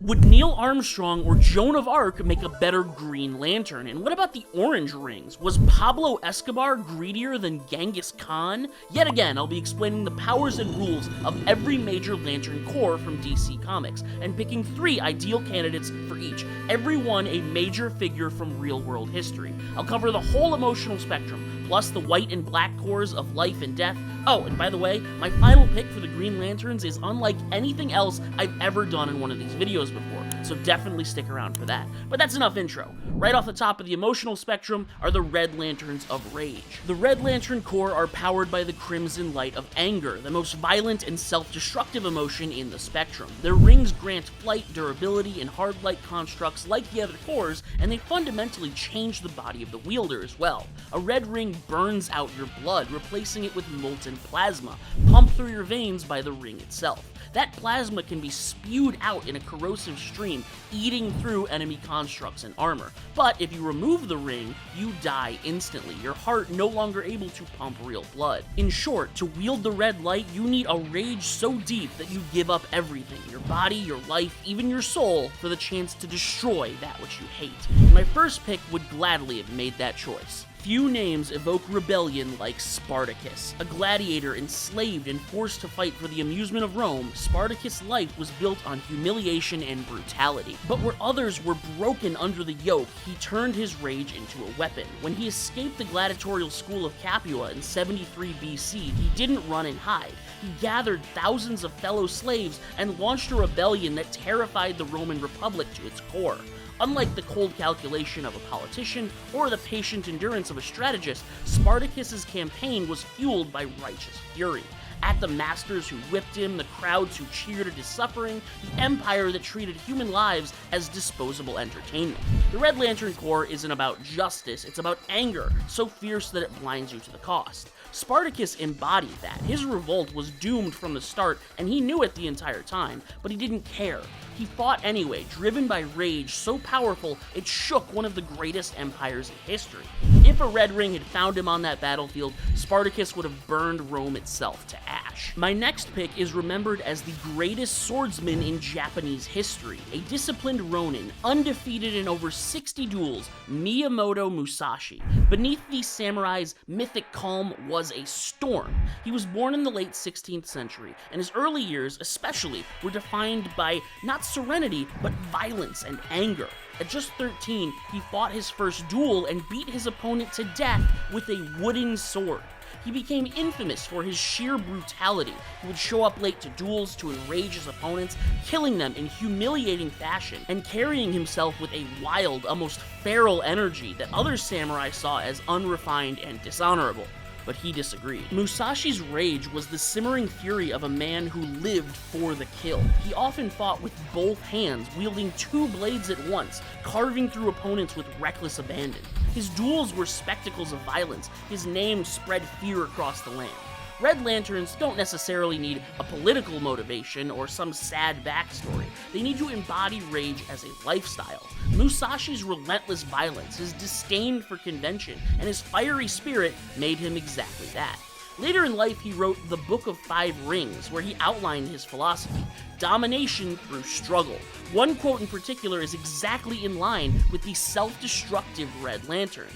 Would Neil Armstrong or Joan of Arc make a better Green Lantern? And what about the orange rings? Was Pablo Escobar greedier than Genghis Khan? Yet again, I'll be explaining the powers and rules of every major Lantern Corps from DC Comics, and picking 3 ideal candidates for each, every one a major figure from real-world history. I'll cover the whole emotional spectrum, plus the white and black cores of life and death. Oh, and by the way, my final pick for the Green Lanterns is unlike anything else I've ever done in one of these videos before, so definitely stick around for that. But that's enough intro. Right off the top of the emotional spectrum are the Red Lanterns of Rage. The Red Lantern Corps are powered by the crimson light of anger, the most violent and self-destructive emotion in the spectrum. Their rings grant flight, durability, and hard light constructs like the other cores, and they fundamentally change the body of the wielder as well. A red ring burns out your blood, replacing it with molten plasma, pumped through your veins by the ring itself. That plasma can be spewed out in a corrosive stream, eating through enemy constructs and armor. But if you remove the ring, you die instantly, your heart no longer able to pump real blood. In short, to wield the red light, you need a rage so deep that you give up everything, your body, your life, even your soul, for the chance to destroy that which you hate. And my first pick would gladly have made that choice. Few names evoke rebellion like Spartacus. A gladiator enslaved and forced to fight for the amusement of Rome, Spartacus' life was built on humiliation and brutality. But where others were broken under the yoke, he turned his rage into a weapon. When he escaped the gladiatorial school of Capua in 73 BC, he didn't run and hide. He gathered thousands of fellow slaves and launched a rebellion that terrified the Roman Republic to its core. Unlike the cold calculation of a politician or the patient endurance of a strategist, Spartacus's campaign was fueled by righteous fury. At the masters who whipped him, the crowds who cheered at his suffering, the empire that treated human lives as disposable entertainment. The Red Lantern Corps isn't about justice, it's about anger, so fierce that it blinds you to the cost. Spartacus embodied that. His revolt was doomed from the start, and he knew it the entire time, but he didn't care. He fought anyway, driven by rage so powerful it shook one of the greatest empires in history. If a red ring had found him on that battlefield, Spartacus would have burned Rome itself to ash. My next pick is remembered as the greatest swordsman in Japanese history, a disciplined ronin, undefeated in over 60 duels, Miyamoto Musashi. Beneath the samurai's mythic calm was a storm. He was born in the late 16th century, and his early years, especially, were defined by not serenity, but violence and anger. At just 13, he fought his first duel and beat his opponent to death with a wooden sword. He became infamous for his sheer brutality. He would show up late to duels to enrage his opponents, killing them in humiliating fashion, and carrying himself with a wild, almost feral energy that other samurai saw as unrefined and dishonorable. But he disagreed. Musashi's rage was the simmering fury of a man who lived for the kill. He often fought with both hands, wielding 2 blades at once, carving through opponents with reckless abandon. His duels were spectacles of violence. His name spread fear across the land. Red Lanterns don't necessarily need a political motivation or some sad backstory. They need to embody rage as a lifestyle. Musashi's relentless violence, his disdain for convention, and his fiery spirit made him exactly that. Later in life, he wrote The Book of 5 Rings, where he outlined his philosophy: domination through struggle. One quote in particular is exactly in line with the self-destructive Red Lanterns.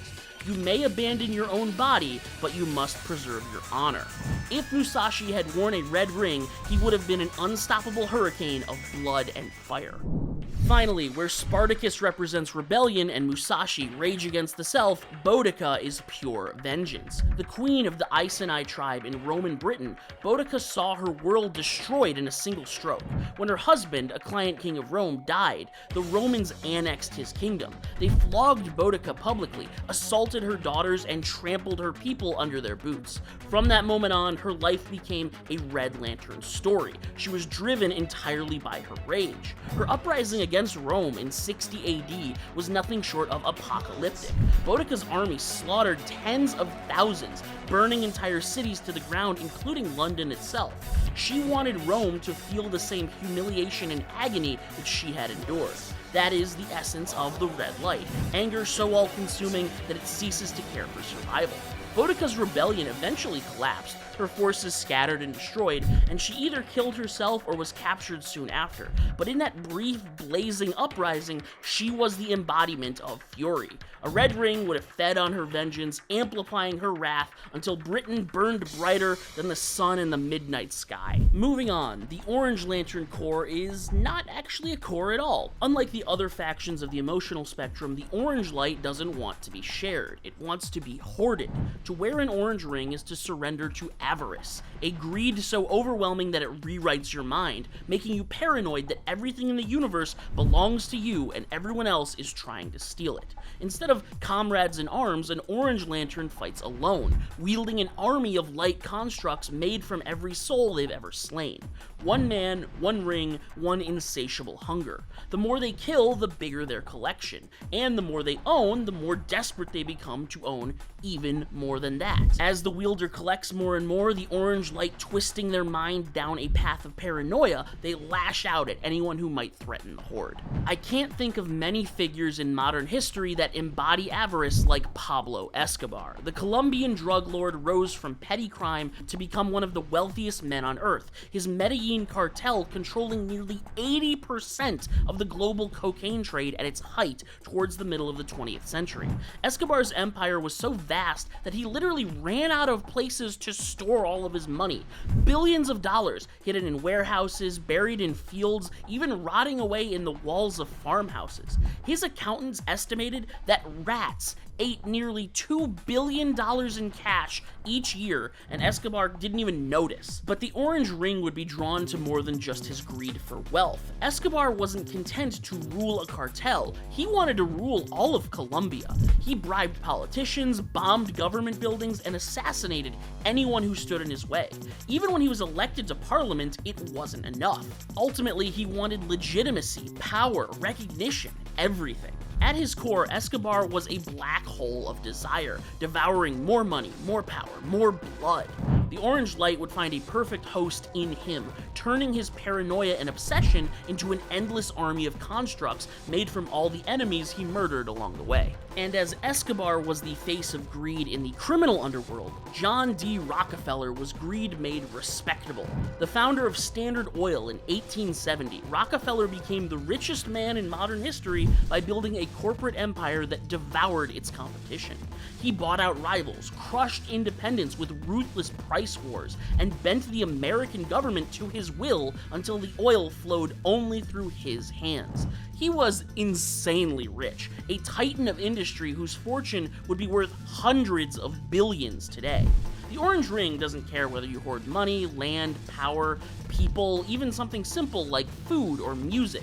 You may abandon your own body, but you must preserve your honor. If Musashi had worn a red ring, he would have been an unstoppable hurricane of blood and fire. Finally, where Spartacus represents rebellion and Musashi rage against the self, Boudica is pure vengeance. The queen of the Iceni tribe in Roman Britain, Boudica saw her world destroyed in a single stroke. When her husband, a client king of Rome, died, the Romans annexed his kingdom. They flogged Boudica publicly, assaulted her daughters, and trampled her people under their boots. From that moment on, her life became a Red Lantern story. She was driven entirely by her rage. Her uprising against Rome in 60 AD was nothing short of apocalyptic. Boudica's army slaughtered tens of thousands, burning entire cities to the ground, including London itself. She wanted Rome to feel the same humiliation and agony that she had endured. That is the essence of the red light, anger so all-consuming that it ceases to care for survival. Boudica's rebellion eventually collapsed, her forces scattered and destroyed, and she either killed herself or was captured soon after. But in that brief, blazing uprising, she was the embodiment of fury. A red ring would have fed on her vengeance, amplifying her wrath until Britain burned brighter than the sun in the midnight sky. Moving on, the Orange Lantern Corps is not actually a corps at all. Unlike the other factions of the emotional spectrum, the orange light doesn't want to be shared. It wants to be hoarded. To wear an orange ring is to surrender to avarice, a greed so overwhelming that it rewrites your mind, making you paranoid that everything in the universe belongs to you and everyone else is trying to steal it. Instead of comrades in arms, an Orange Lantern fights alone, wielding an army of light constructs made from every soul they've ever slain. One man, one ring, one insatiable hunger. The more they kill, the bigger their collection, and the more they own, the more desperate they become to own even more than that. As the wielder collects more and more, the orange light twisting their mind down a path of paranoia, they lash out at anyone who might threaten the horde. I can't think of many figures in modern history that embody avarice like Pablo Escobar. The Colombian drug lord rose from petty crime to become one of the wealthiest men on earth, his Medellin cartel controlling nearly 80% of the global cocaine trade at its height towards the middle of the 20th century. Escobar's empire was so vast that he literally ran out of places to store all of his money. Billions of dollars hidden in warehouses, buried in fields, even rotting away in the walls of farmhouses. His accountants estimated that rats ate nearly $2 billion in cash each year, and Escobar didn't even notice. But the orange ring would be drawn to more than just his greed for wealth. Escobar wasn't content to rule a cartel, he wanted to rule all of Colombia. He bribed politicians, bombed government buildings, and assassinated anyone who stood in his way. Even when he was elected to parliament, it wasn't enough. Ultimately, he wanted legitimacy, power, recognition, everything. At his core, Escobar was a black hole of desire, devouring more money, more power, more blood. The orange light would find a perfect host in him, turning his paranoia and obsession into an endless army of constructs made from all the enemies he murdered along the way. And as Escobar was the face of greed in the criminal underworld, John D. Rockefeller was greed made respectable. The founder of Standard Oil in 1870, Rockefeller became the richest man in modern history by building a corporate empire that devoured its competition. He bought out rivals, crushed independence with ruthless price wars, and bent the American government to his will until the oil flowed only through his hands. He was insanely rich, a titan of industry whose fortune would be worth hundreds of billions today. The orange ring doesn't care whether you hoard money, land, power, people, even something simple like food or music.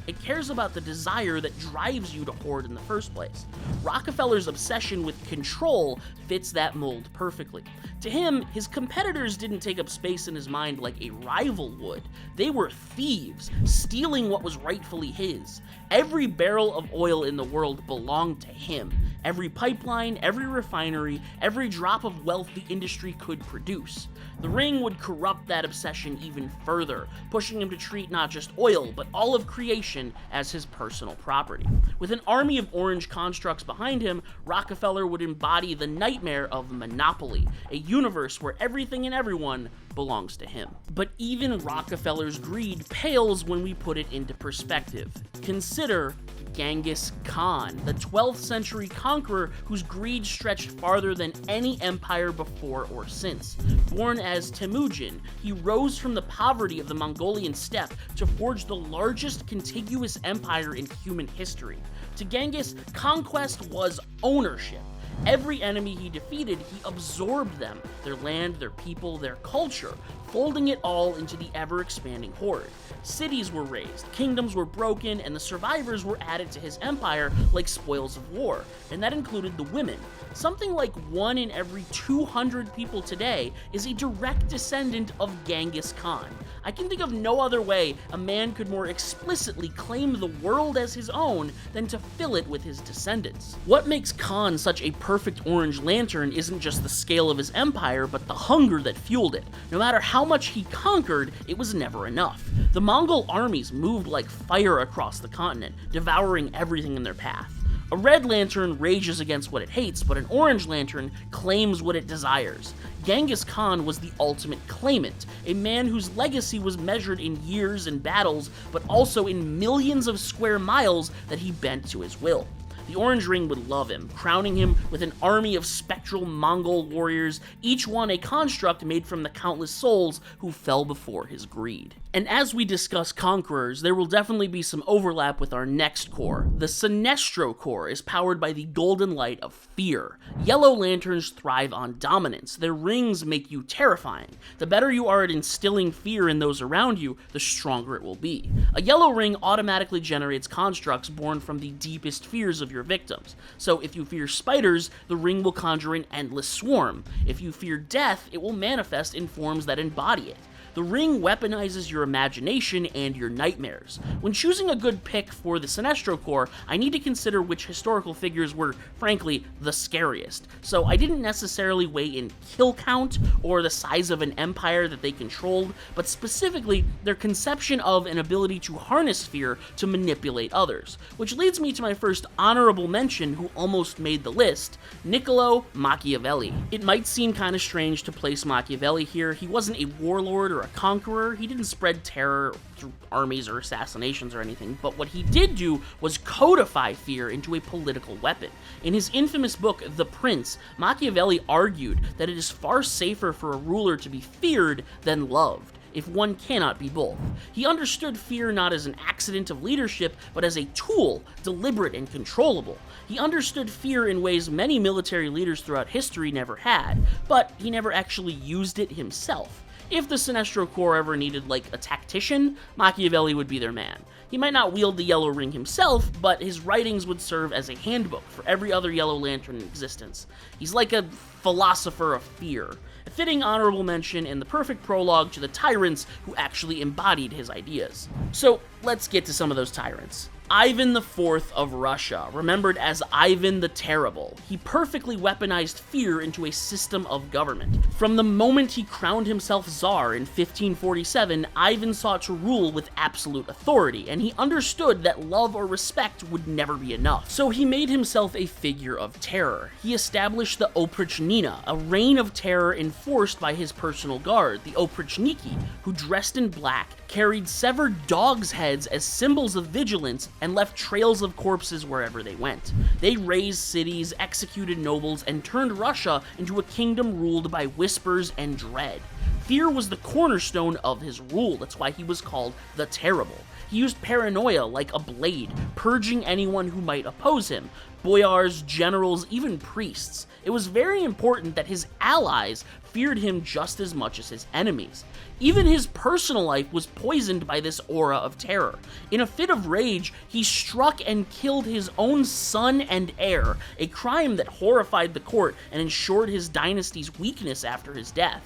It cares about the desire that drives you to hoard in the first place. Rockefeller's obsession with control fits that mold perfectly. To him, his competitors didn't take up space in his mind like a rival would. They were thieves, stealing what was rightfully his. Every barrel of oil in the world belonged to him. Every pipeline, every refinery, every drop of wealth the industry could produce. The ring would corrupt that obsession even further, pushing him to treat not just oil, but all of creation as his personal property. With an army of orange constructs behind him, Rockefeller would embody the nightmare of monopoly, a universe where everything and everyone belongs to him. But even Rockefeller's greed pales when we put it into perspective. Consider Genghis Khan, the 12th century conqueror whose greed stretched farther than any empire before or since. Born as Temujin, he rose from the poverty of the Mongolian steppe to forge the largest contiguous empire in human history. To Genghis, conquest was ownership. Every enemy he defeated, he absorbed them, their land, their people, their culture, folding it all into the ever-expanding horde. Cities were razed, kingdoms were broken, and the survivors were added to his empire like spoils of war, and that included the women. Something like 1 in every 200 people today is a direct descendant of Genghis Khan. I can think of no other way a man could more explicitly claim the world as his own than to fill it with his descendants. What makes Khan such a perfect orange lantern isn't just the scale of his empire, but the hunger that fueled it. No matter how much he conquered, it was never enough. The Mongol armies moved like fire across the continent, devouring everything in their path. A red lantern rages against what it hates, but an orange lantern claims what it desires. Genghis Khan was the ultimate claimant, a man whose legacy was measured in years and battles, but also in millions of square miles that he bent to his will. The Orange Ring would love him, crowning him with an army of spectral Mongol warriors, each one a construct made from the countless souls who fell before his greed. And as we discuss Conquerors, there will definitely be some overlap with our next core. The Sinestro core is powered by the golden light of fear. Yellow lanterns thrive on dominance. Their rings make you terrifying. The better you are at instilling fear in those around you, the stronger it will be. A yellow ring automatically generates constructs born from the deepest fears of your victims. So if you fear spiders, the ring will conjure an endless swarm. If you fear death, it will manifest in forms that embody it. The ring weaponizes your imagination and your nightmares. When choosing a good pick for the Sinestro Corps, I need to consider which historical figures were, frankly, the scariest. So I didn't necessarily weigh in kill count or the size of an empire that they controlled, but specifically their conception of an ability to harness fear to manipulate others. Which leads me to my first honorable mention who almost made the list, Niccolo Machiavelli. It might seem kind of strange to place Machiavelli here. He wasn't a warlord or a conqueror. He didn't spread terror through armies or assassinations or anything, but what he did do was codify fear into a political weapon. In his infamous book, The Prince, Machiavelli argued that it is far safer for a ruler to be feared than loved, if one cannot be both. He understood fear not as an accident of leadership, but as a tool, deliberate and controllable. He understood fear in ways many military leaders throughout history never had, but he never actually used it himself. If the Sinestro Corps ever needed, like, a tactician, Machiavelli would be their man. He might not wield the Yellow Ring himself, but his writings would serve as a handbook for every other Yellow Lantern in existence. He's like a philosopher of fear, a fitting honorable mention and the perfect prologue to the tyrants who actually embodied his ideas. So, let's get to some of those tyrants. Ivan IV of Russia, remembered as Ivan the Terrible. He perfectly weaponized fear into a system of government. From the moment he crowned himself Tsar in 1547, Ivan sought to rule with absolute authority, and he understood that love or respect would never be enough. So he made himself a figure of terror. He established the Oprichnina, a reign of terror enforced by his personal guard, the Oprichniki, who dressed in black, carried severed dogs' heads as symbols of vigilance, and left trails of corpses wherever they went. They razed cities, executed nobles, and turned Russia into a kingdom ruled by whispers and dread. Fear was the cornerstone of his rule. That's why he was called the Terrible. He used paranoia like a blade, purging anyone who might oppose him. Boyars, generals, even priests. It was very important that his allies feared him just as much as his enemies. Even his personal life was poisoned by this aura of terror. In a fit of rage, he struck and killed his own son and heir, a crime that horrified the court and ensured his dynasty's weakness after his death.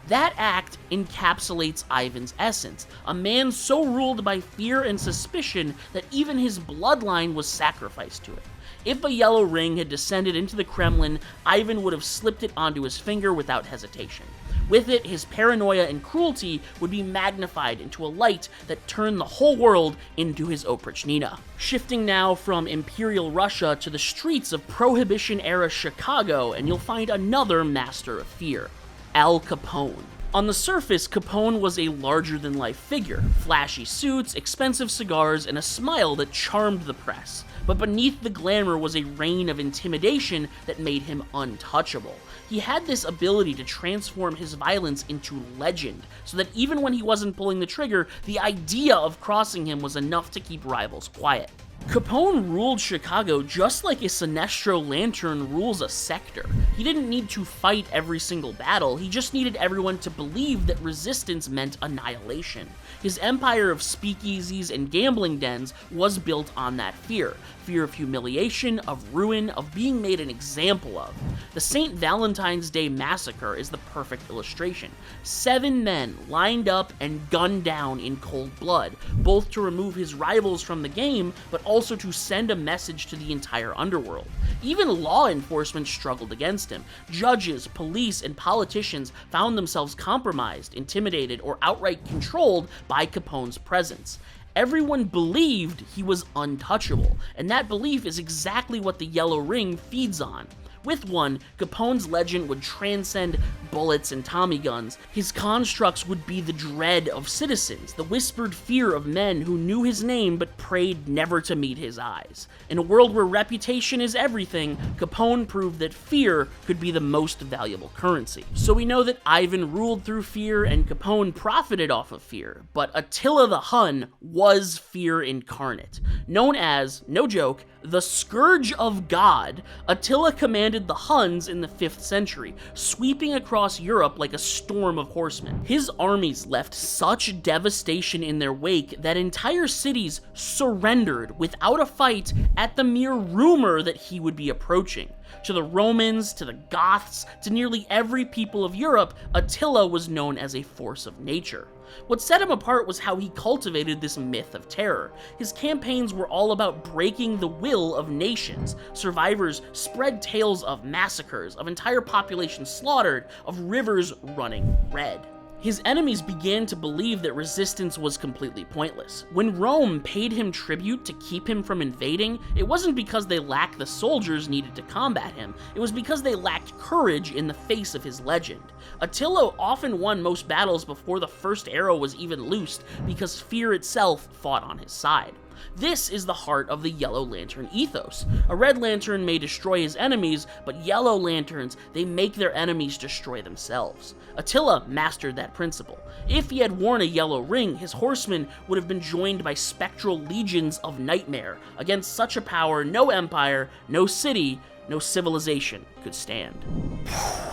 That act encapsulates Ivan's essence, a man so ruled by fear and suspicion that even his bloodline was sacrificed to it. If a yellow ring had descended into the Kremlin, Ivan would have slipped it onto his finger without hesitation. With it, his paranoia and cruelty would be magnified into a light that turned the whole world into his Oprichnina. Shifting now from Imperial Russia to the streets of Prohibition-era Chicago, and you'll find another master of fear, Al Capone. On the surface, Capone was a larger-than-life figure, flashy suits, expensive cigars, and a smile that charmed the press. But beneath the glamour was a reign of intimidation that made him untouchable. He had this ability to transform his violence into legend, so that even when he wasn't pulling the trigger, the idea of crossing him was enough to keep rivals quiet. Capone ruled Chicago just like a Sinestro Lantern rules a sector. He didn't need to fight every single battle, he just needed everyone to believe that resistance meant annihilation. His empire of speakeasies and gambling dens was built on that fear. Fear of humiliation, of ruin, of being made an example of. The St. Valentine's Day Massacre is the perfect illustration. 7 men lined up and gunned down in cold blood, both to remove his rivals from the game, but also to send a message to the entire underworld. Even law enforcement struggled against him. Judges, police, and politicians found themselves compromised, intimidated, or outright controlled by Capone's presence. Everyone believed he was untouchable, and that belief is exactly what the Yellow Ring feeds on. With one, Capone's legend would transcend bullets and Tommy guns. His constructs would be the dread of citizens, the whispered fear of men who knew his name but prayed never to meet his eyes. In a world where reputation is everything, Capone proved that fear could be the most valuable currency. So we know that Ivan ruled through fear and Capone profited off of fear, but Attila the Hun was fear incarnate. Known as, no joke, the Scourge of God, Attila commanded the Huns in the 5th century, sweeping across Europe like a storm of horsemen. His armies left such devastation in their wake that entire cities surrendered without a fight at the mere rumor that he would be approaching. To the Romans, to the Goths, to nearly every people of Europe, Attila was known as a force of nature. What set him apart was how he cultivated this myth of terror. His campaigns were all about breaking the will of nations. Survivors spread tales of massacres, of entire populations slaughtered, of rivers running red. His enemies began to believe that resistance was completely pointless. When Rome paid him tribute to keep him from invading, it wasn't because they lacked the soldiers needed to combat him, it was because they lacked courage in the face of his legend. Attila often won most battles before the first arrow was even loosed because fear itself fought on his side. This is the heart of the Yellow Lantern ethos. A Red Lantern may destroy his enemies, but Yellow Lanterns, they make their enemies destroy themselves. Attila mastered that principle. If he had worn a yellow ring, his horsemen would have been joined by spectral legions of nightmare. Against such a power, no empire, no city, no civilization could stand.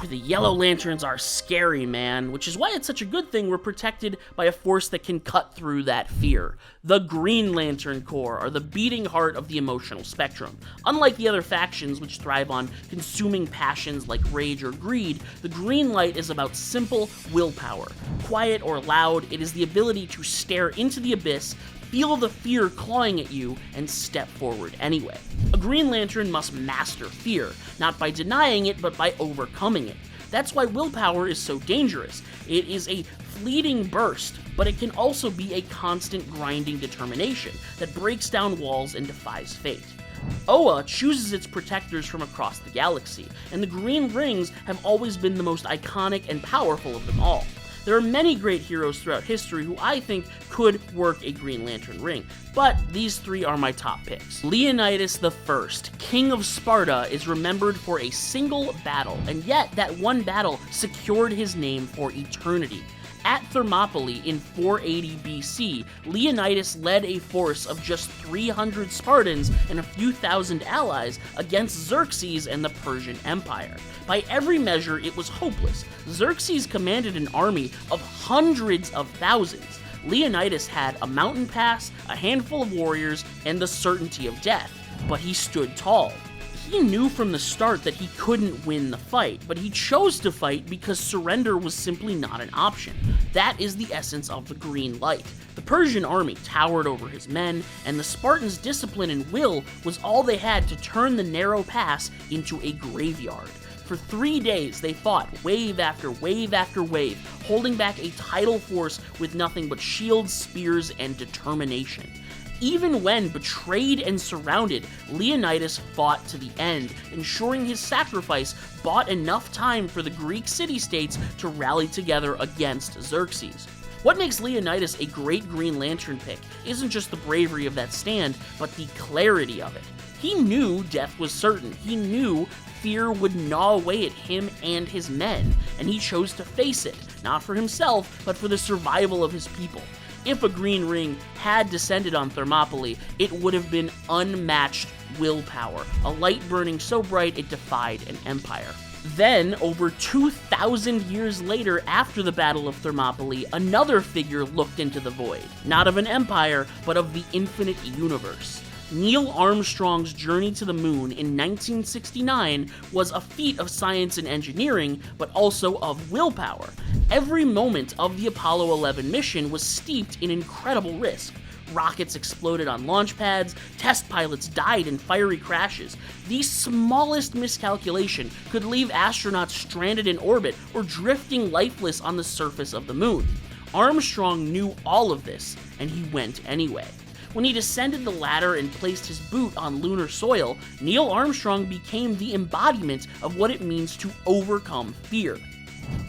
The Yellow Lanterns are scary, man, which is why it's such a good thing we're protected by a force that can cut through that fear. The Green Lantern Corps are the beating heart of the emotional spectrum. Unlike the other factions which thrive on consuming passions like rage or greed, the Green Light is about simple willpower. Quiet or loud, it is the ability to stare into the abyss, feel the fear clawing at you, and step forward anyway. A Green Lantern must master fear, not by denying it, but by overcoming it. That's why willpower is so dangerous. It is a fleeting burst, but it can also be a constant grinding determination that breaks down walls and defies fate. Oa chooses its protectors from across the galaxy, and the Green Rings have always been the most iconic and powerful of them all. There are many great heroes throughout history who I think could work a Green Lantern ring, but these three are my top picks. Leonidas I, King of Sparta, is remembered for a single battle, and yet that one battle secured his name for eternity. At Thermopylae in 480 BC, Leonidas led a force of just 300 Spartans and a few thousand allies against Xerxes and the Persian Empire. By every measure, it was hopeless. Xerxes commanded an army of hundreds of thousands. Leonidas had a mountain pass, a handful of warriors, and the certainty of death, but he stood tall. He knew from the start that he couldn't win the fight, but he chose to fight because surrender was simply not an option. That is the essence of the Green Light. The Persian army towered over his men, and the Spartans' discipline and will was all they had to turn the narrow pass into a graveyard. For 3 days, they fought wave after wave after wave, holding back a tidal force with nothing but shields, spears, and determination. Even when betrayed and surrounded, Leonidas fought to the end, ensuring his sacrifice bought enough time for the Greek city-states to rally together against Xerxes. What makes Leonidas a great Green Lantern pick isn't just the bravery of that stand, but the clarity of it. He knew death was certain. He knew fear would gnaw away at him and his men, and he chose to face it, not for himself, but for the survival of his people. If a green ring had descended on Thermopylae, it would have been unmatched willpower, a light burning so bright it defied an empire. Then, over 2,000 years later after the Battle of Thermopylae, another figure looked into the void, not of an empire, but of the infinite universe. Neil Armstrong's journey to the moon in 1969 was a feat of science and engineering, but also of willpower. Every moment of the Apollo 11 mission was steeped in incredible risk. Rockets exploded on launch pads, test pilots died in fiery crashes. The smallest miscalculation could leave astronauts stranded in orbit or drifting lifeless on the surface of the moon. Armstrong knew all of this, and he went anyway. When he descended the ladder and placed his boot on lunar soil, Neil Armstrong became the embodiment of what it means to overcome fear.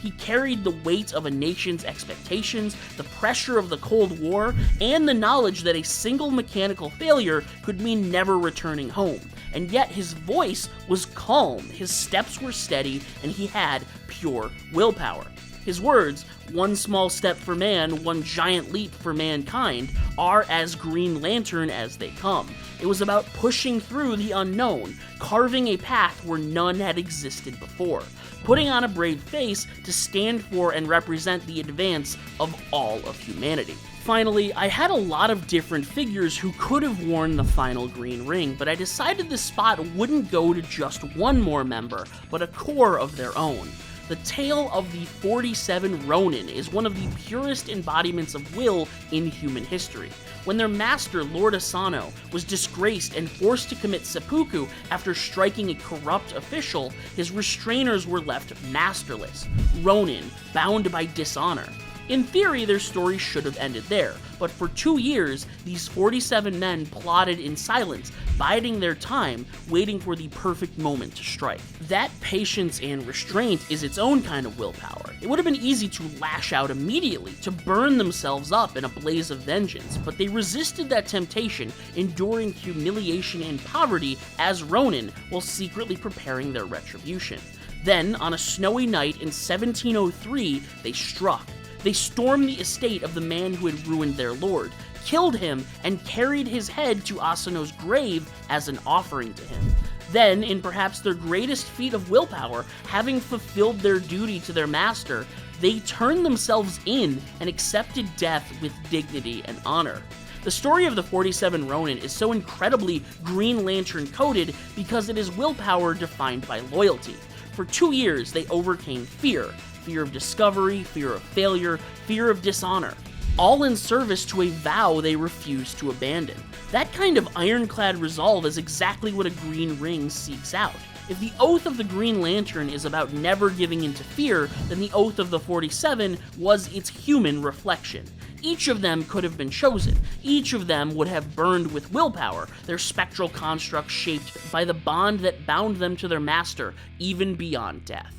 He carried the weight of a nation's expectations, the pressure of the Cold War, and the knowledge that a single mechanical failure could mean never returning home. And yet his voice was calm, his steps were steady, and he had pure willpower. His words, "One small step for man, one giant leap for mankind," are as Green Lantern as they come. It was about pushing through the unknown, carving a path where none had existed before, putting on a brave face to stand for and represent the advance of all of humanity. Finally, I had a lot of different figures who could have worn the final green ring, but I decided this spot wouldn't go to just one more member, but a core of their own. The tale of the 47 Ronin is one of the purest embodiments of will in human history. When their master, Lord Asano, was disgraced and forced to commit seppuku after striking a corrupt official, his restrainers were left masterless, Ronin, bound by dishonor. In theory, their story should have ended there, but for 2 years, these 47 men plotted in silence, biding their time, waiting for the perfect moment to strike. That patience and restraint is its own kind of willpower. It would have been easy to lash out immediately, to burn themselves up in a blaze of vengeance, but they resisted that temptation, enduring humiliation and poverty as Ronin while secretly preparing their retribution. Then, on a snowy night in 1703, they struck. They stormed the estate of the man who had ruined their lord, killed him, and carried his head to Asano's grave as an offering to him. Then, in perhaps their greatest feat of willpower, having fulfilled their duty to their master, they turned themselves in and accepted death with dignity and honor. The story of the 47 Ronin is so incredibly Green Lantern coded because it is willpower defined by loyalty. For 2 years, they overcame fear of discovery, fear of failure, fear of dishonor, all in service to a vow they refused to abandon. That kind of ironclad resolve is exactly what a green ring seeks out. If the oath of the Green Lantern is about never giving in to fear, then the oath of the 47 was its human reflection. Each of them could have been chosen. Each of them would have burned with willpower, their spectral construct shaped by the bond that bound them to their master, even beyond death.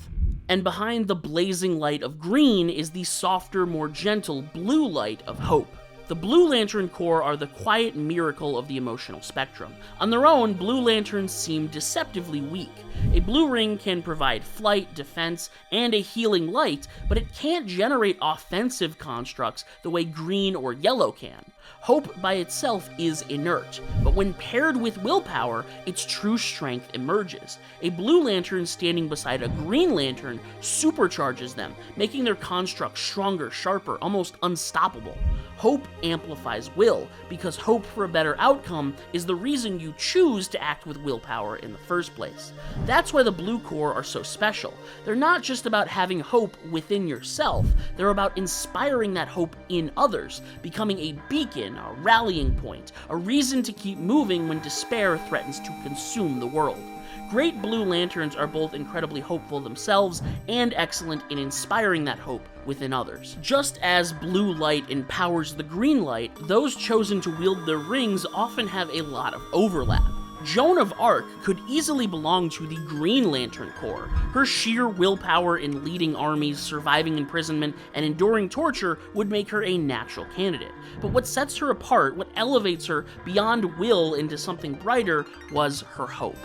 And behind the blazing light of green is the softer, more gentle blue light of hope. The Blue Lantern Corps are the quiet miracle of the emotional spectrum. On their own, Blue Lanterns seem deceptively weak. A blue ring can provide flight, defense, and a healing light, but it can't generate offensive constructs the way green or yellow can. Hope by itself is inert, but when paired with willpower, its true strength emerges. A Blue Lantern standing beside a Green Lantern supercharges them, making their construct stronger, sharper, almost unstoppable. Hope amplifies will, because hope for a better outcome is the reason you choose to act with willpower in the first place. That's why the Blue Corps are so special. They're not just about having hope within yourself, they're about inspiring that hope in others, becoming a beacon, a rallying point, a reason to keep moving when despair threatens to consume the world. Great Blue Lanterns are both incredibly hopeful themselves and excellent in inspiring that hope within others. Just as blue light empowers the green light, those chosen to wield their rings often have a lot of overlap. Joan of Arc could easily belong to the Green Lantern Corps. Her sheer willpower in leading armies, surviving imprisonment, and enduring torture would make her a natural candidate. But what sets her apart, what elevates her beyond will into something brighter, was her hope.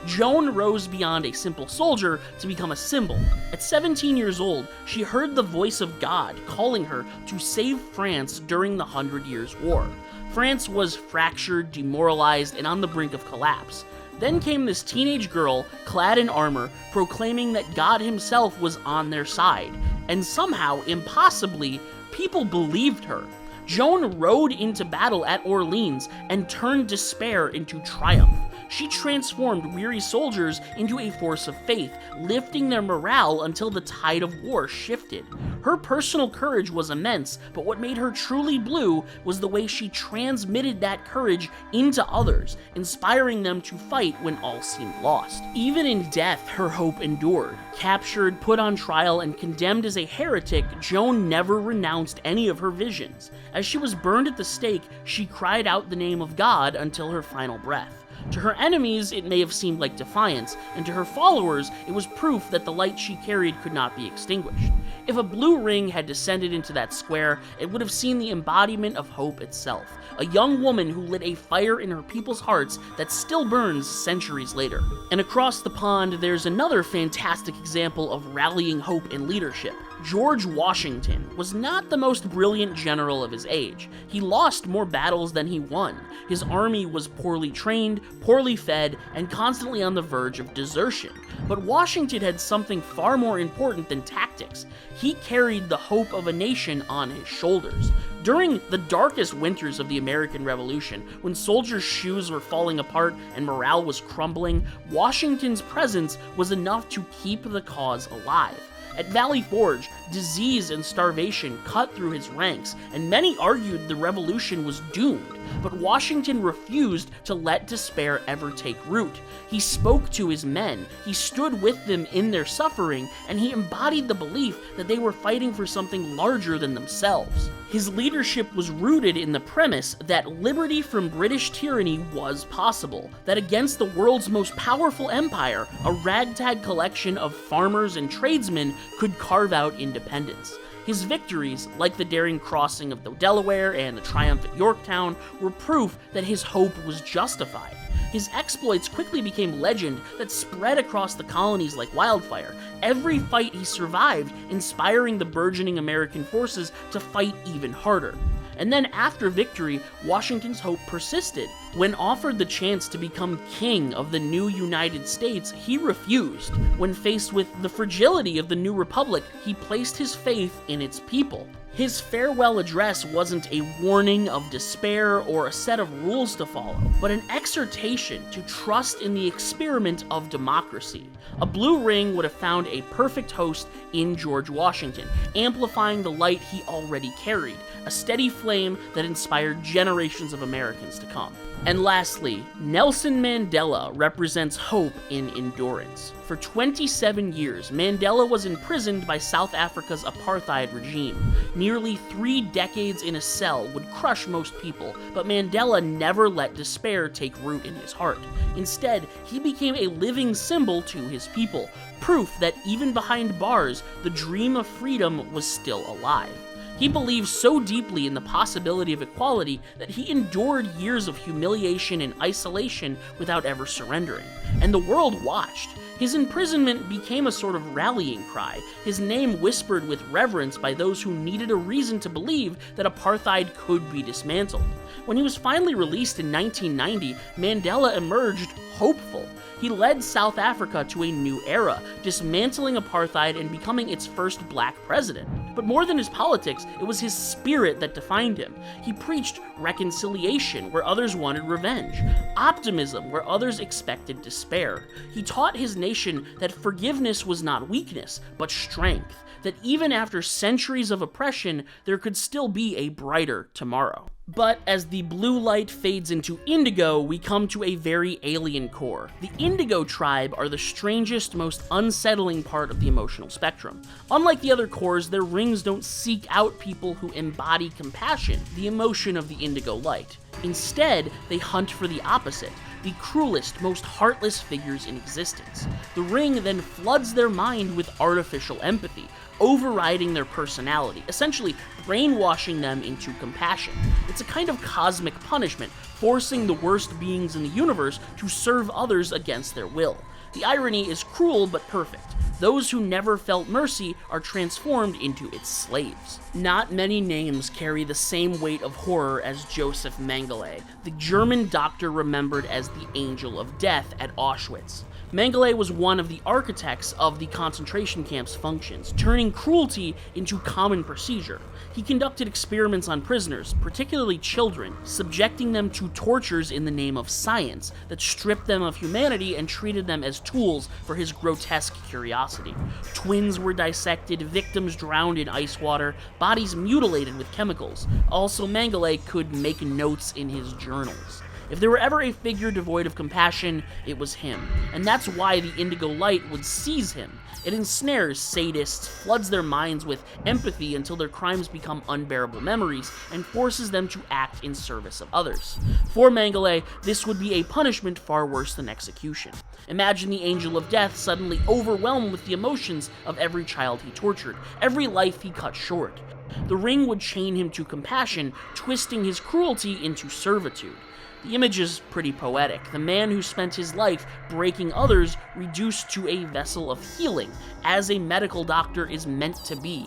Joan rose beyond a simple soldier to become a symbol. At 17 years old, she heard the voice of God calling her to save France during the 100 Years' War. France was fractured, demoralized, and on the brink of collapse. Then came this teenage girl, clad in armor, proclaiming that God himself was on their side. And somehow, impossibly, people believed her. Joan rode into battle at Orleans and turned despair into triumph. she transformed weary soldiers into a force of faith, lifting their morale until the tide of war shifted. Her personal courage was immense, but what made her truly blue was the way she transmitted that courage into others, inspiring them to fight when all seemed lost. Even in death, her hope endured. Captured, put on trial, and condemned as a heretic, Joan never renounced any of her visions. As she was burned at the stake, she cried out the name of God until her final breath. To her enemies, it may have seemed like defiance, and to her followers, it was proof that the light she carried could not be extinguished. If a blue ring had descended into that square, it would have seen the embodiment of hope itself, a young woman who lit a fire in her people's hearts that still burns centuries later. And across the pond, there's another fantastic example of rallying hope and leadership. George Washington was not the most brilliant general of his age. He lost more battles than he won. His army was poorly trained, poorly fed, and constantly on the verge of desertion. But Washington had something far more important than tactics. He carried the hope of a nation on his shoulders. During the darkest winters of the American Revolution, when soldiers' shoes were falling apart and morale was crumbling, Washington's presence was enough to keep the cause alive. At Valley Forge, disease and starvation cut through his ranks, and many argued the revolution was doomed. But Washington refused to let despair ever take root. He spoke to his men, he stood with them in their suffering, and he embodied the belief that they were fighting for something larger than themselves. His leadership was rooted in the premise that liberty from British tyranny was possible, that against the world's most powerful empire, a ragtag collection of farmers and tradesmen could carve out independence. His victories, like the daring crossing of the Delaware and the triumph at Yorktown, were proof that his hope was justified. His exploits quickly became legend that spread across the colonies like wildfire. Every fight he survived, inspiring the burgeoning American forces to fight even harder. And then after victory, Washington's hope persisted. When offered the chance to become king of the new United States, he refused. When faced with the fragility of the new republic, he placed his faith in its people. His farewell address wasn't a warning of despair or a set of rules to follow, but an exhortation to trust in the experiment of democracy. A blue ring would have found a perfect host in George Washington, amplifying the light he already carried, a steady flame that inspired generations of Americans to come. And lastly, Nelson Mandela represents hope in endurance. For 27 years, Mandela was imprisoned by South Africa's apartheid regime. Nearly 3 decades in a cell would crush most people, but Mandela never let despair take root in his heart. Instead, he became a living symbol to his people, proof that even behind bars, the dream of freedom was still alive. He believed so deeply in the possibility of equality that he endured years of humiliation and isolation without ever surrendering. And the world watched. His imprisonment became a sort of rallying cry, his name whispered with reverence by those who needed a reason to believe that apartheid could be dismantled. When he was finally released in 1990, Mandela emerged hopeful. He led South Africa to a new era, dismantling apartheid and becoming its first black president. But more than his politics, it was his spirit that defined him. He preached reconciliation where others wanted revenge, optimism where others expected despair. He taught his nation that forgiveness was not weakness, but strength, that even after centuries of oppression, there could still be a brighter tomorrow. But as the blue light fades into indigo, we come to a very alien core. The Indigo tribe are the strangest, most unsettling part of the emotional spectrum. Unlike the other cores, their rings don't seek out people who embody compassion, the emotion of the indigo light. Instead, they hunt for the opposite, the cruelest, most heartless figures in existence. The ring then floods their mind with artificial empathy, overriding their personality, essentially brainwashing them into compassion. It's a kind of cosmic punishment, forcing the worst beings in the universe to serve others against their will. The irony is cruel but perfect. Those who never felt mercy are transformed into its slaves. Not many names carry the same weight of horror as Joseph Mengele, the German doctor remembered as the Angel of Death at Auschwitz. Mengele was one of the architects of the concentration camp's functions, turning cruelty into common procedure. He conducted experiments on prisoners, particularly children, subjecting them to tortures in the name of science that stripped them of humanity and treated them as tools for his grotesque curiosity. Twins were dissected, victims drowned in ice water, bodies mutilated with chemicals. Also, Mengele could make notes in his journals. If there were ever a figure devoid of compassion, it was him. And that's why the Indigo light would seize him. It ensnares sadists, floods their minds with empathy until their crimes become unbearable memories, and forces them to act in service of others. For Mengele, this would be a punishment far worse than execution. Imagine the Angel of Death suddenly overwhelmed with the emotions of every child he tortured, every life he cut short. The ring would chain him to compassion, twisting his cruelty into servitude. The image is pretty poetic. The man who spent his life breaking others reduced to a vessel of healing, as a medical doctor is meant to be.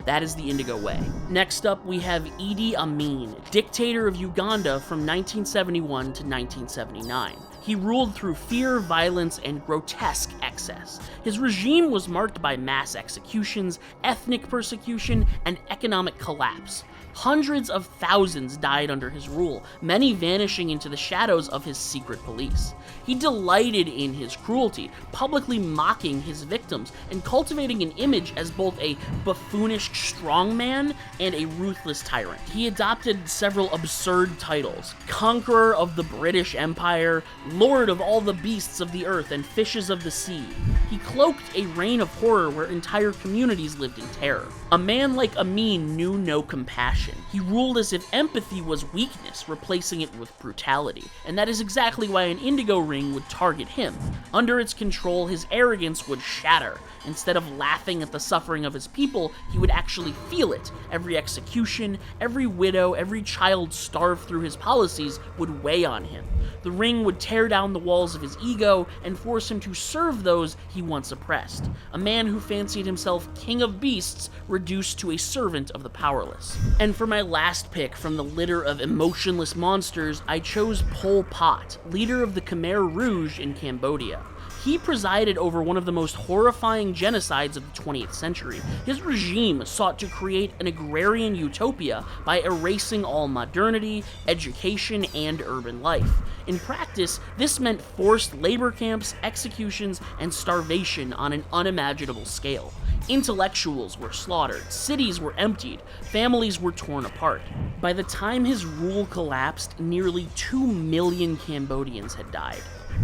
That is the Indigo way. Next up, we have Idi Amin, dictator of Uganda from 1971 to 1979. He ruled through fear, violence, and grotesque excess. His regime was marked by mass executions, ethnic persecution, and economic collapse. Hundreds of thousands died under his rule, many vanishing into the shadows of his secret police. He delighted in his cruelty, publicly mocking his victims and cultivating an image as both a buffoonish strongman and a ruthless tyrant. He adopted several absurd titles: Conqueror of the British Empire, Lord of all the beasts of the earth and fishes of the sea. He cloaked a reign of horror where entire communities lived in terror. A man like Amin knew no compassion. He ruled as if empathy was weakness, replacing it with brutality, and that is exactly why an Indigo ring would target him. Under its control, his arrogance would shatter. Instead of laughing at the suffering of his people, he would actually feel it. Every execution, every widow, every child starved through his policies would weigh on him. The ring would tear down the walls of his ego and force him to serve those he once oppressed. A man who fancied himself king of beasts, reduced to a servant of the powerless. And for my last pick from the litter of emotionless monsters, I chose Pol Pot, leader of the Khmer Rouge in Cambodia. He presided over one of the most horrifying genocides of the 20th century. His regime sought to create an agrarian utopia by erasing all modernity, education, and urban life. In practice, this meant forced labor camps, executions, and starvation on an unimaginable scale. Intellectuals were slaughtered, cities were emptied, families were torn apart. By the time his rule collapsed, nearly 2 million Cambodians had died.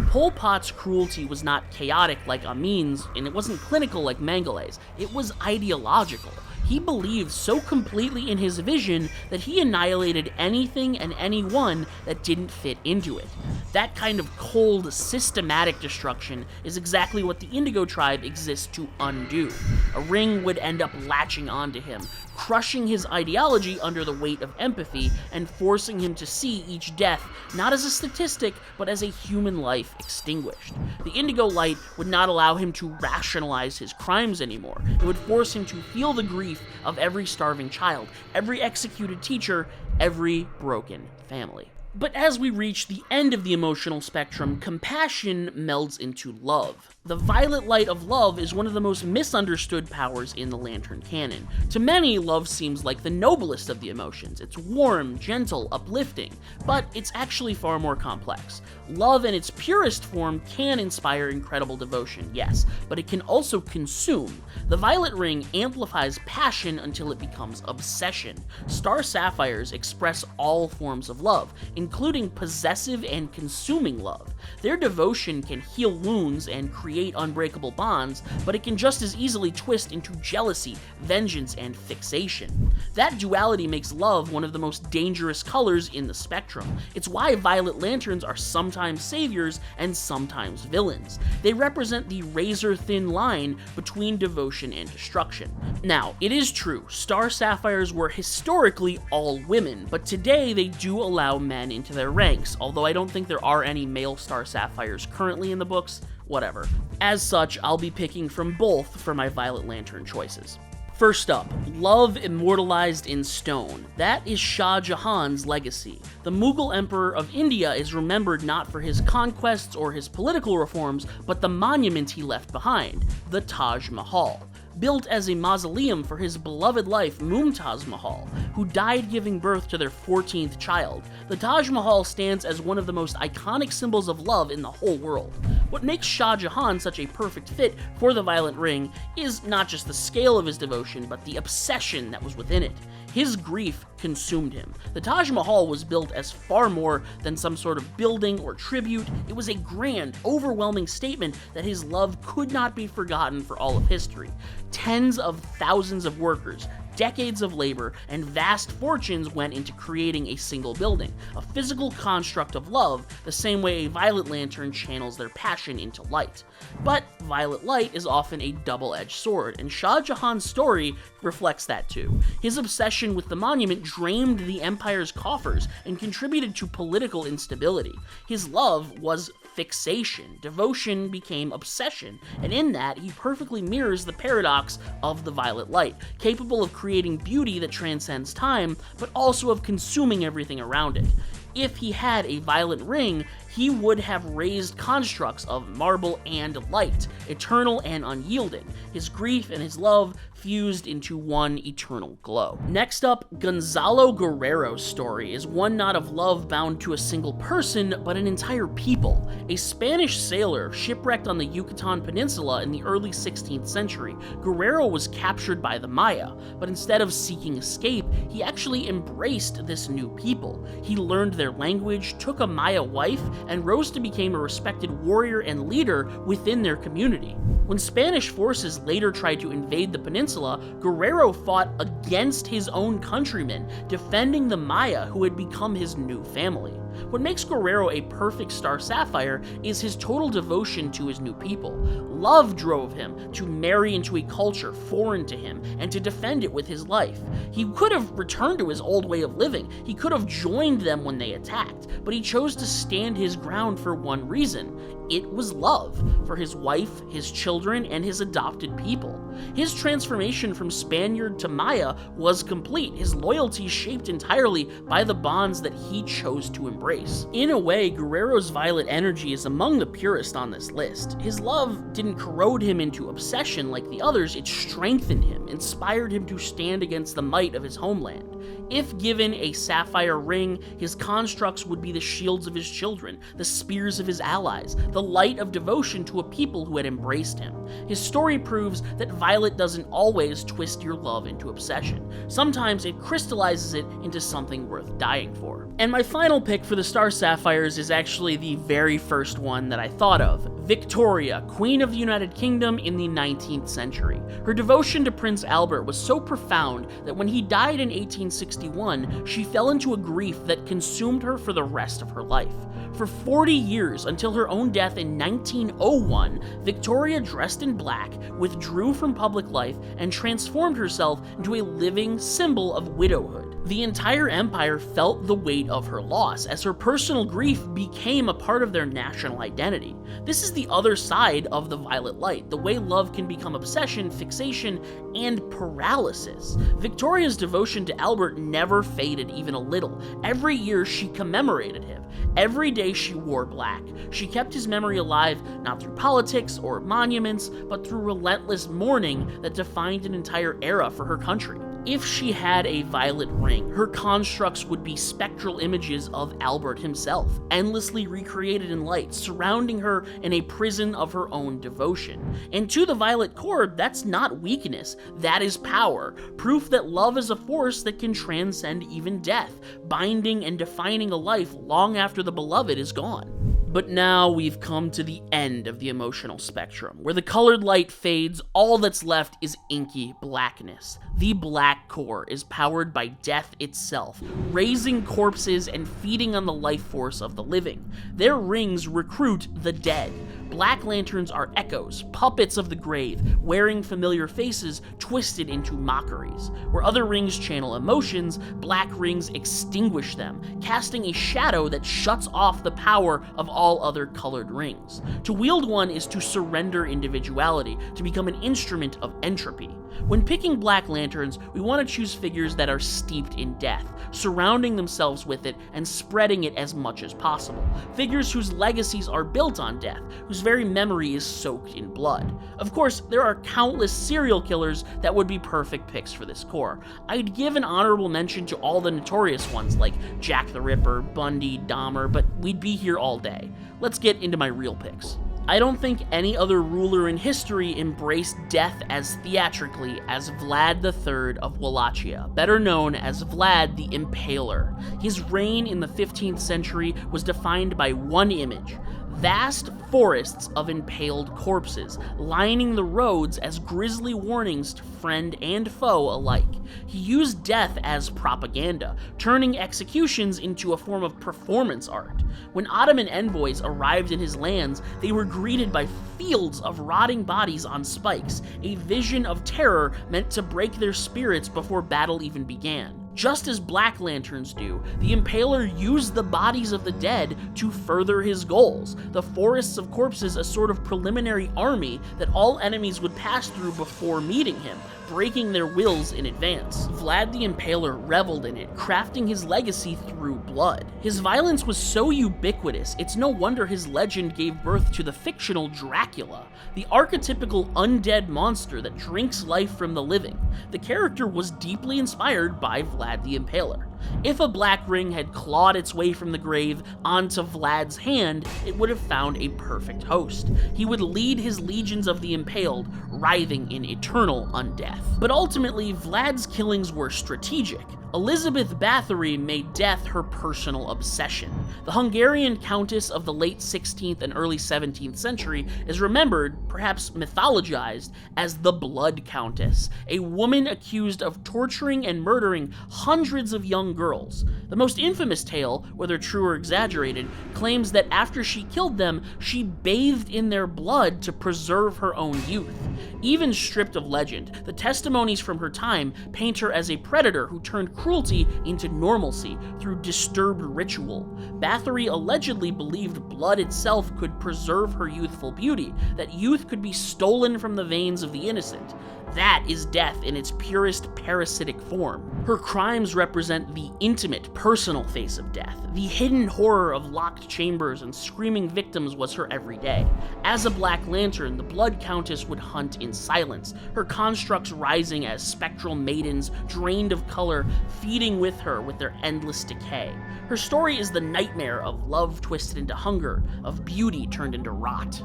Pol Pot's cruelty was not chaotic like Amin's, and it wasn't clinical like Mengele's. It was ideological. He believed so completely in his vision that he annihilated anything and anyone that didn't fit into it. That kind of cold, systematic destruction is exactly what the Indigo tribe exists to undo. A ring would end up latching onto him, crushing his ideology under the weight of empathy and forcing him to see each death not as a statistic, but as a human life extinguished. The Indigo light would not allow him to rationalize his crimes anymore. It would force him to feel the grief of every starving child, every executed teacher, every broken family. But as we reach the end of the emotional spectrum, compassion melds into love. The violet light of love is one of the most misunderstood powers in the Lantern canon. To many, love seems like the noblest of the emotions. It's warm, gentle, uplifting, but it's actually far more complex. Love in its purest form can inspire incredible devotion, yes, but it can also consume. The violet ring amplifies passion until it becomes obsession. Star sapphires express all forms of love, including possessive and consuming love. Their devotion can heal wounds and create unbreakable bonds, but it can just as easily twist into jealousy, vengeance, and fixation. That duality makes love one of the most dangerous colors in the spectrum. It's why violet lanterns are sometimes saviors and sometimes villains. They represent the razor-thin line between devotion and destruction. Now, it is true, star sapphires were historically all women, but today they do allow men into their ranks, although I don't think there are any male star sapphires currently in the books. whatever. As such, I'll be picking from both for my Violet Lantern choices. First up, love immortalized in stone. That is Shah Jahan's legacy. The Mughal Emperor of India is remembered not for his conquests or his political reforms, but the monument he left behind, the Taj Mahal. Built as a mausoleum for his beloved wife Mumtaz Mahal, who died giving birth to their 14th child, the Taj Mahal stands as one of the most iconic symbols of love in the whole world. What makes Shah Jahan such a perfect fit for the Violet Ring is not just the scale of his devotion, but the obsession that was within it. His grief consumed him. The Taj Mahal was built as far more than some sort of building or tribute. It was a grand, overwhelming statement that his love could not be forgotten for all of history. Tens of thousands of workers, decades of labor, and vast fortunes went into creating a single building, a physical construct of love, the same way a violet lantern channels their passion into light. But violet light is often a double-edged sword, and Shah Jahan's story reflects that too. His obsession with the monument drained the empire's coffers and contributed to political instability. His love was fixation. Devotion became obsession, and in that, he perfectly mirrors the paradox of the violet light, capable of creating beauty that transcends time, but also of consuming everything around it. If he had a violet ring, he would have raised constructs of marble and light, eternal and unyielding, his grief and his love fused into one eternal glow. Next up, Gonzalo Guerrero's story is one not of love bound to a single person, but an entire people. A Spanish sailor shipwrecked on the Yucatan Peninsula in the early 16th century, Guerrero was captured by the Maya, but instead of seeking escape, he actually embraced this new people. He learned their language, took a Maya wife, and rose to become a respected warrior and leader within their community. When Spanish forces later tried to invade the peninsula, Guerrero fought against his own countrymen, defending the Maya who had become his new family. What makes Guerrero a perfect Star Sapphire is his total devotion to his new people. Love drove him to marry into a culture foreign to him and to defend it with his life. He could have returned to his old way of living. He could have joined them when they attacked, but he chose to stand his ground for one reason. It was love for his wife, his children, and his adopted people. His transformation from Spaniard to Maya was complete, his loyalty shaped entirely by the bonds that he chose to embrace. In a way, Guerrero's violet energy is among the purest on this list. His love didn't corrode him into obsession like the others, it strengthened him, inspired him to stand against the might of his homeland. If given a sapphire ring, his constructs would be the shields of his children, the spears of his allies, the light of devotion to a people who had embraced him. His story proves that violet doesn't always twist your love into obsession. Sometimes it crystallizes it into something worth dying for. And my final pick for the Star Sapphires is actually the very first one that I thought of. Victoria, Queen of the United Kingdom in the 19th century. Her devotion to Prince Albert was so profound that when he died in 1861, she fell into a grief that consumed her for the rest of her life. For 40 years, until her own death in 1901, Victoria, dressed in black, withdrew from public life and transformed herself into a living symbol of widowhood. The entire empire felt the weight of her loss, as her personal grief became a part of their national identity. This is the other side of the violet light, the way love can become obsession, fixation, and paralysis. Victoria's devotion to Albert never faded even a little. Every year she commemorated him. Every day she wore black. She kept his memory alive, not through politics or monuments, but through relentless mourning that defined an entire era for her country. If she had a violet ring, her constructs would be spectral images of Albert himself, endlessly recreated in light, surrounding her in a prison of her own devotion. And to the violet cord, that's not weakness, that is power, proof that love is a force that can transcend even death, binding and defining a life long after the beloved is gone. But now we've come to the end of the emotional spectrum. Where the colored light fades, all that's left is inky blackness. The black core is powered by death itself, raising corpses and feeding on the life force of the living. Their rings recruit the dead. Black lanterns are echoes, puppets of the grave, wearing familiar faces twisted into mockeries. Where other rings channel emotions, black rings extinguish them, casting a shadow that shuts off the power of all other colored rings. To wield one is to surrender individuality, to become an instrument of entropy. When picking black lanterns, we want to choose figures that are steeped in death, surrounding themselves with it and spreading it as much as possible. Figures whose legacies are built on death, whose very memory is soaked in blood. Of course, there are countless serial killers that would be perfect picks for this core. I'd give an honorable mention to all the notorious ones like Jack the Ripper, Bundy, Dahmer, but we'd be here all day. Let's get into my real picks. I don't think any other ruler in history embraced death as theatrically as Vlad III of Wallachia, better known as Vlad the Impaler. His reign in the 15th century was defined by one image: vast forests of impaled corpses, lining the roads as grisly warnings to friend and foe alike. He used death as propaganda, turning executions into a form of performance art. When Ottoman envoys arrived in his lands, they were greeted by fields of rotting bodies on spikes, a vision of terror meant to break their spirits before battle even began. Just as Black Lanterns do, the Impaler used the bodies of the dead to further his goals, the forests of corpses a sort of preliminary army that all enemies would pass through before meeting him, breaking their wills in advance. Vlad the Impaler reveled in it, crafting his legacy through blood. His violence was so ubiquitous, it's no wonder his legend gave birth to the fictional Dracula, the archetypical undead monster that drinks life from the living. The character was deeply inspired by Vlad the Impaler. If a black ring had clawed its way from the grave onto Vlad's hand, it would have found a perfect host. He would lead his legions of the impaled, writhing in eternal undeath. But ultimately, Vlad's killings were strategic. Elizabeth Bathory made death her personal obsession. The Hungarian countess of the late 16th and early 17th century is remembered, perhaps mythologized, as the Blood Countess, a woman accused of torturing and murdering hundreds of young girls. The most infamous tale, whether true or exaggerated, claims that after she killed them, she bathed in their blood to preserve her own youth. Even stripped of legend, the testimonies from her time paint her as a predator who turned cruelty into normalcy through disturbed ritual. Bathory allegedly believed blood itself could preserve her youthful beauty, that youth could be stolen from the veins of the innocent. That is death in its purest parasitic form. Her crimes represent the intimate, personal face of death. The hidden horror of locked chambers and screaming victims was her everyday. As a Black Lantern, the Blood Countess would hunt in silence, her constructs rising as spectral maidens, drained of color, feeding with her with their endless decay. Her story is the nightmare of love twisted into hunger, of beauty turned into rot.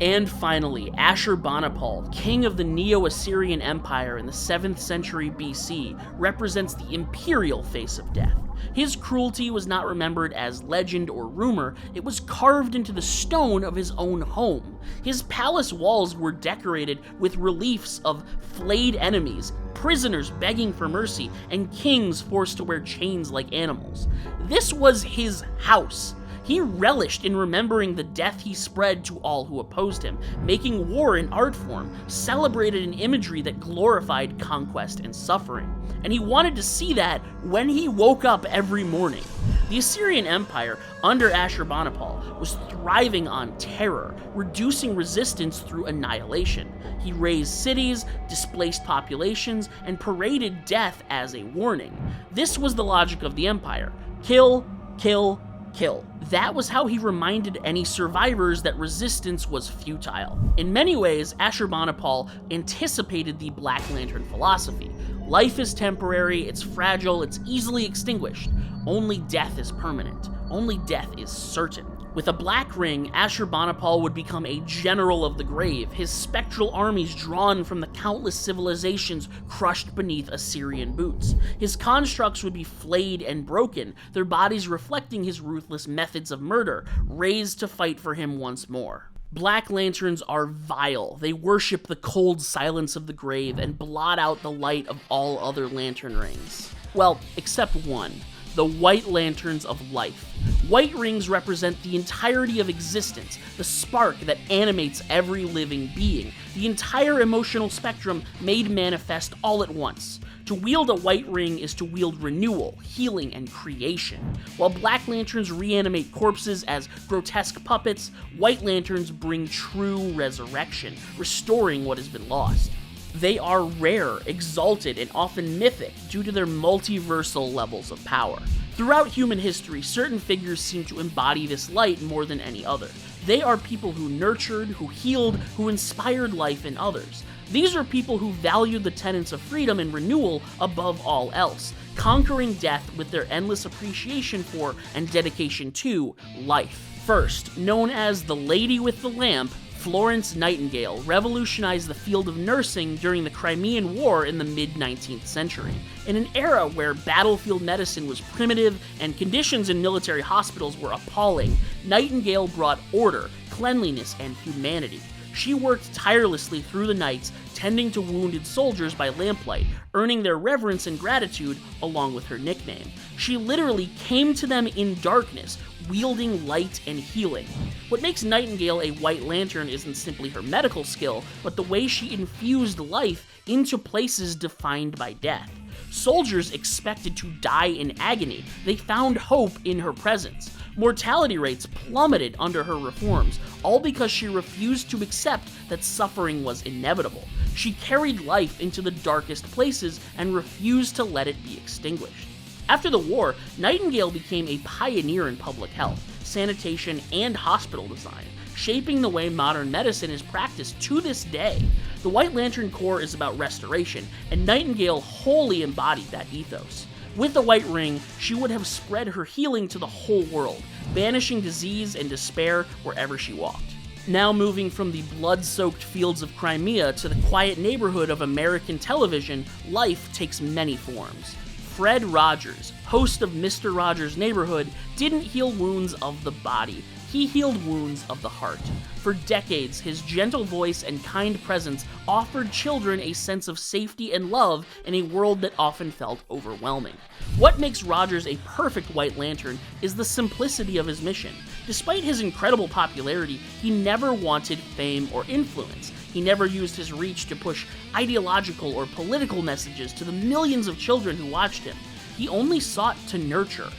And finally, Ashurbanipal, king of the Neo-Assyrian Empire in the 7th century BC, represents the imperial face of death. His cruelty was not remembered as legend or rumor, it was carved into the stone of his own home. His palace walls were decorated with reliefs of flayed enemies, prisoners begging for mercy, and kings forced to wear chains like animals. This was his house. He relished in remembering the death he spread to all who opposed him, making war an art form, celebrated an imagery that glorified conquest and suffering. And he wanted to see that when he woke up every morning. The Assyrian Empire, under Ashurbanipal, was thriving on terror, reducing resistance through annihilation. He razed cities, displaced populations, and paraded death as a warning. This was the logic of the empire: kill, kill, kill. That was how he reminded any survivors that resistance was futile. In many ways, Ashurbanipal anticipated the Black Lantern philosophy. Life is temporary, it's fragile, it's easily extinguished. Only death is permanent. Only death is certain. With a black ring, Ashurbanipal would become a general of the grave, his spectral armies drawn from the countless civilizations crushed beneath Assyrian boots. His constructs would be flayed and broken, their bodies reflecting his ruthless methods of murder, raised to fight for him once more. Black Lanterns are vile. They worship the cold silence of the grave and blot out the light of all other lantern rings. Well, except one. the White Lanterns of life. White rings represent the entirety of existence, the spark that animates every living being, the entire emotional spectrum made manifest all at once. To wield a white ring is to wield renewal, healing, and creation. While black lanterns reanimate corpses as grotesque puppets, white lanterns bring true resurrection, restoring what has been lost. They are rare, exalted, and often mythic due to their multiversal levels of power. Throughout human history, certain figures seem to embody this light more than any other. They are people who nurtured, who healed, who inspired life in others. These are people who valued the tenets of freedom and renewal above all else, conquering death with their endless appreciation for and dedication to life. First, known as the Lady with the Lamp, Florence Nightingale revolutionized the field of nursing during the Crimean War in the mid-19th century. In an era where battlefield medicine was primitive and conditions in military hospitals were appalling, Nightingale brought order, cleanliness, and humanity. She worked tirelessly through the nights, tending to wounded soldiers by lamplight, earning their reverence and gratitude along with her nickname. She literally came to them in darkness, wielding light and healing. What makes Nightingale a White Lantern isn't simply her medical skill, but the way she infused life into places defined by death. Soldiers expected to die in agony. They found hope in her presence. Mortality rates plummeted under her reforms, all because she refused to accept that suffering was inevitable. She carried life into the darkest places and refused to let it be extinguished. After the war, Nightingale became a pioneer in public health, sanitation, and hospital design, shaping the way modern medicine is practiced to this day. The White Lantern Corps is about restoration, and Nightingale wholly embodied that ethos. With the White Ring, she would have spread her healing to the whole world, banishing disease and despair wherever she walked. Now moving from the blood-soaked fields of Crimea to the quiet neighborhood of American television, life takes many forms. Fred Rogers, host of Mr. Rogers' Neighborhood, didn't heal wounds of the body. He healed wounds of the heart. For decades, his gentle voice and kind presence offered children a sense of safety and love in a world that often felt overwhelming. What makes Rogers a perfect White Lantern is the simplicity of his mission. Despite his incredible popularity, he never wanted fame or influence. He never used his reach to push ideological or political messages to the millions of children who watched him. He only sought to nurture.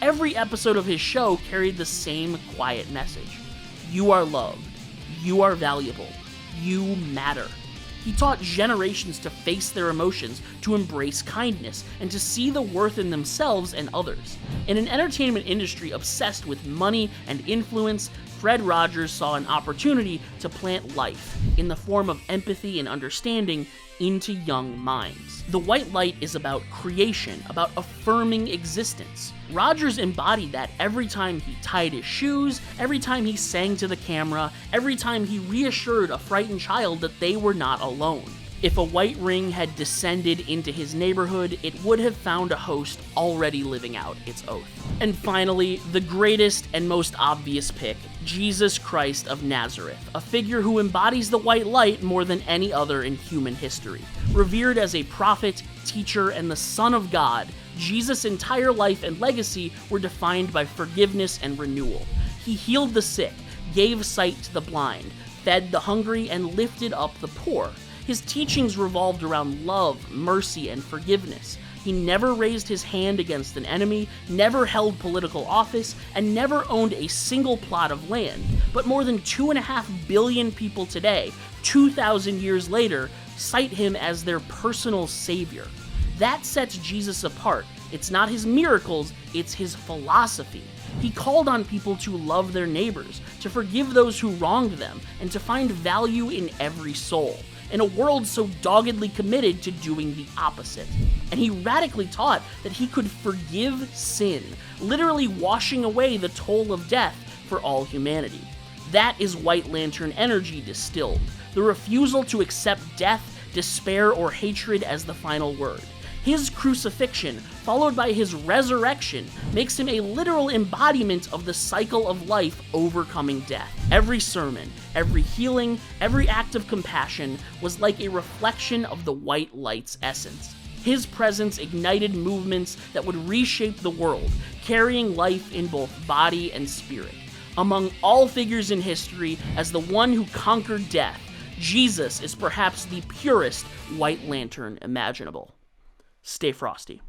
Every episode of his show carried the same quiet message. You are loved. You are valuable. You matter. He taught generations to face their emotions, to embrace kindness, and to see the worth in themselves and others. In an entertainment industry obsessed with money and influence, Fred Rogers saw an opportunity to plant life in the form of empathy and understanding into young minds. The white light is about creation, about affirming existence. Rogers embodied that every time he tied his shoes, every time he sang to the camera, every time he reassured a frightened child that they were not alone. If a white ring had descended into his neighborhood, it would have found a host already living out its oath. And finally, the greatest and most obvious pick, Jesus Christ of Nazareth, a figure who embodies the white light more than any other in human history. Revered as a prophet, teacher, and the Son of God, Jesus' entire life and legacy were defined by forgiveness and renewal. He healed the sick, gave sight to the blind, fed the hungry, and lifted up the poor. His teachings revolved around love, mercy, and forgiveness. He never raised his hand against an enemy, never held political office, and never owned a single plot of land. But more than 2.5 billion people today, 2,000 years later, cite him as their personal savior. That sets Jesus apart. It's not his miracles, it's his philosophy. He called on people to love their neighbors, to forgive those who wronged them, and to find value in every soul, in a world so doggedly committed to doing the opposite. And he radically taught that he could forgive sin, literally washing away the toll of death for all humanity. That is White Lantern energy distilled, the refusal to accept death, despair, or hatred as the final word. His crucifixion, followed by his resurrection, makes him a literal embodiment of the cycle of life overcoming death. Every sermon, every healing, every act of compassion was like a reflection of the white light's essence. His presence ignited movements that would reshape the world, carrying life in both body and spirit. Among all figures in history, as the one who conquered death, Jesus is perhaps the purest White Lantern imaginable. Stay frosty.